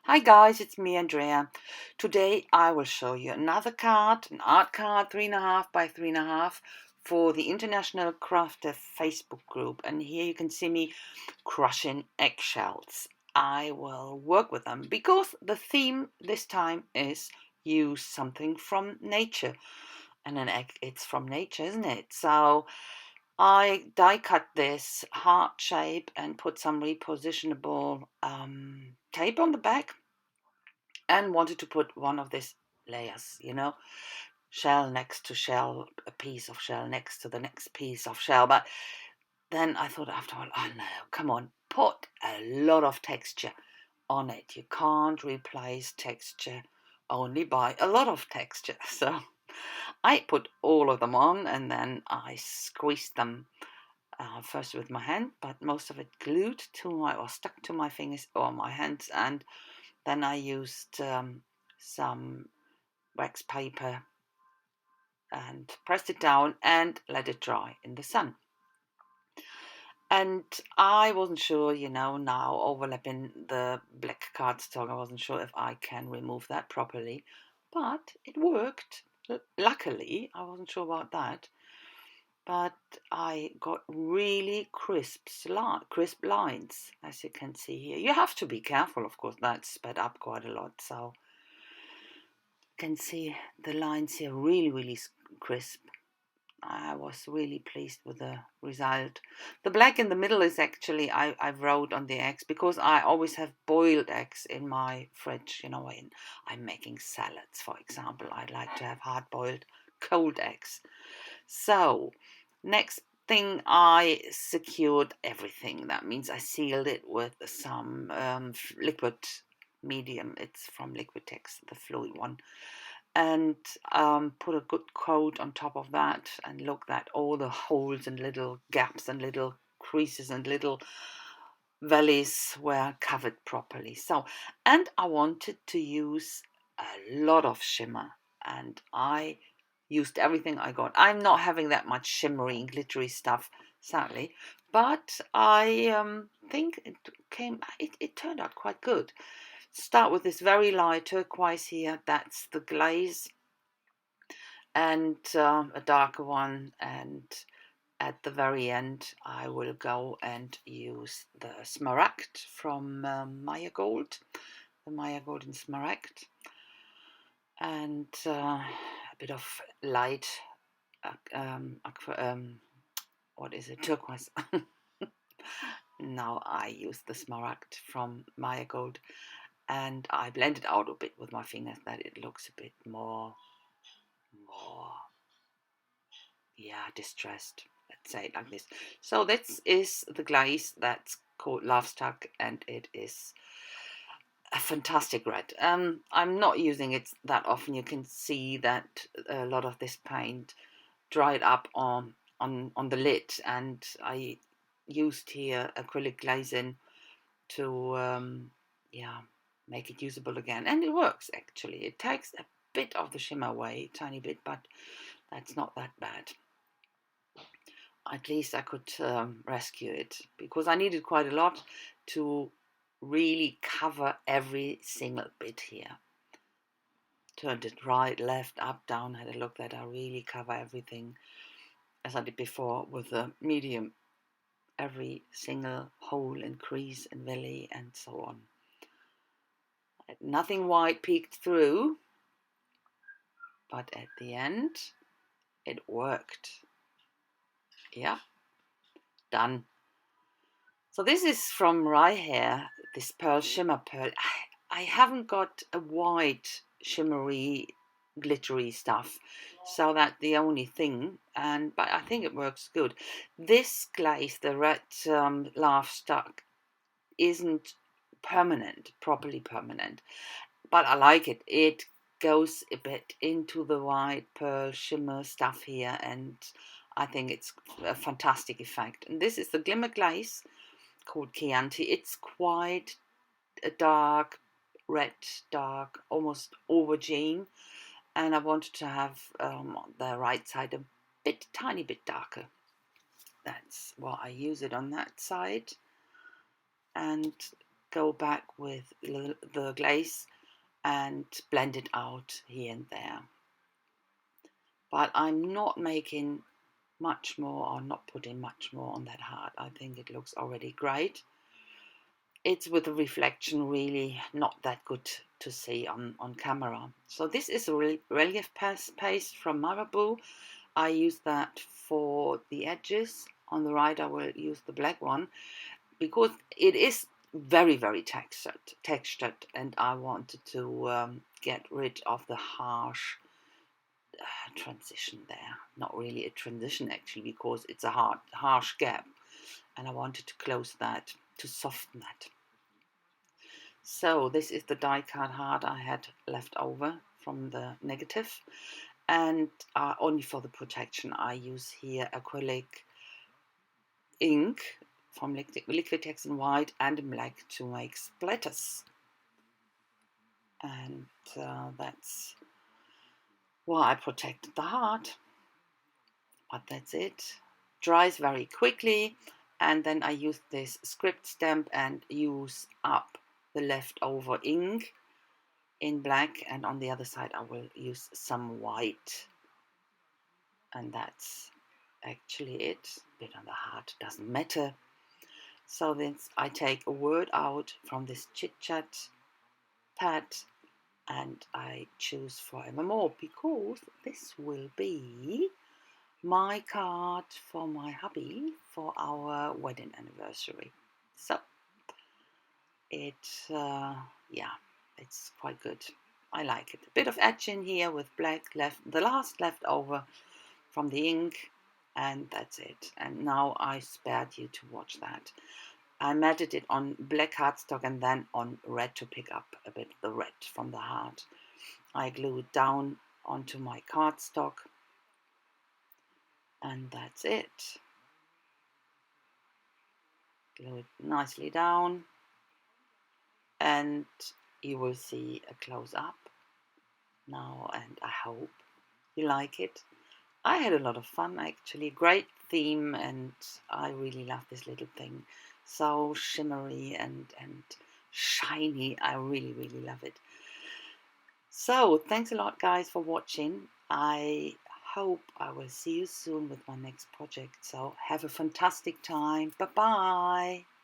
Hi guys, it's me, Andrea. Today I will show you another card, an art card, 3.5 by 3.5 for the International Crafter Facebook group. And here you can see me crushing eggshells. I will work with them because the theme this time is use something from nature. And an egg, it's from nature, isn't it? So I die cut this heart shape and put some repositionable tape on the back and wanted to put one of these layers, shell next to shell, a piece of shell next to the next piece of shell. But then I thought after all, oh no, come on, put a lot of texture on it. You can't replace texture only by a lot of texture. So I put all of them on and then I squeezed them first with my hand, but most of it glued to my or stuck to my fingers or my hands, and then I used some wax paper and pressed it down and let it dry in the sun. And I wasn't sure, now overlapping the black cardstock, I wasn't sure if I can remove that properly, but it worked. Luckily, I wasn't sure about that, but I got really crisp lines, as you can see here. You have to be careful, of course, that's sped up quite a lot, so can see the lines here really crisp. I was really pleased with the result. The black in the middle is actually I wrote on the eggs because I always have boiled eggs in my fridge, when I'm making salads, for example. I like to have hard boiled cold eggs. So next thing, I secured everything. That means I sealed it with some liquid medium. It's from Liquitex, the fluid one, and put a good coat on top of that, and look that all the holes and little gaps and little creases and little valleys were covered properly. So, and I wanted to use a lot of shimmer, and I used everything I got. I'm not having that much shimmery and glittery stuff, sadly, but I think it turned out quite good. Start with this very light turquoise here, that's the glaze, and a darker one, and at the very end I will go and use the smaragd from Maya Gold, the Maya Golden Smaragd, and a bit of light what is it, turquoise. Now I use the smaragd from Maya Gold, and I blend it out a bit with my fingers that it looks a bit more distressed, let's say it like this. So this is the glaze that's called Lovestuck, and it is a fantastic red. I'm not using it that often. You can see that a lot of this paint dried up on the lid, and I used here acrylic glazing to make it usable again, and it works actually. It takes a bit of the shimmer away, a tiny bit, but that's not that bad. At least I could rescue it, because I needed quite a lot to really cover every single bit here. Turned it right, left, up, down, had a look that I really cover everything as I did before with the medium, every single hole and crease and valley and so on. Nothing white peeked through, but at the end it worked. Yeah, done. So this is from Rye Hair, this pearl shimmer pearl. I haven't got a white shimmery glittery stuff, so that's the only thing, but I think it works good. This glaze, the red Lovestuck, isn't properly permanent, but I like it. It goes a bit into the white pearl shimmer stuff here, and I think it's a fantastic effect. And this is the glimmer glaze called Chianti. It's quite a dark red, dark, almost aubergine, and I wanted to have the right side a tiny bit darker. That's why I use it on that side. And go back with the glaze and blend it out here and there. But I'm not making much more, or not putting much more on that heart. I think it looks already great. It's with the reflection really not that good to see on camera. So this is a relief paste from Malibu. I use that for the edges. On the right I will use the black one because it is very, very textured, and I wanted to get rid of the harsh transition there. Not really a transition actually, because it's a harsh gap, and I wanted to close that to soften that. So this is the die cut heart I had left over from the negative, and only for the protection I use here acrylic ink from Liquitex in white and in black to make splatters, and that's why I protected the heart. But that's it. Dries very quickly, and then I use this script stamp and use up the leftover ink in black, and on the other side I will use some white, and that's actually it. A bit on the heart, doesn't matter. So then I take a word out from this Chitchat pad and I choose Forevermore, because this will be my card for my hubby for our wedding anniversary. So yeah, it's quite good. I like it. A bit of etching here with black left, the last leftover from the ink, and that's it. And now I spared you to watch that. I matted it on black cardstock and then on red to pick up a bit the red from the heart. I glue it down onto my cardstock, and that's it. Glue it nicely down, and you will see a close-up now, and I hope you like it. I had a lot of fun actually, great theme, and I really love this little thing. So shimmery and shiny. I really, really love it. So thanks a lot guys for watching. I hope I will see you soon with my next project. So have a fantastic time. Bye bye.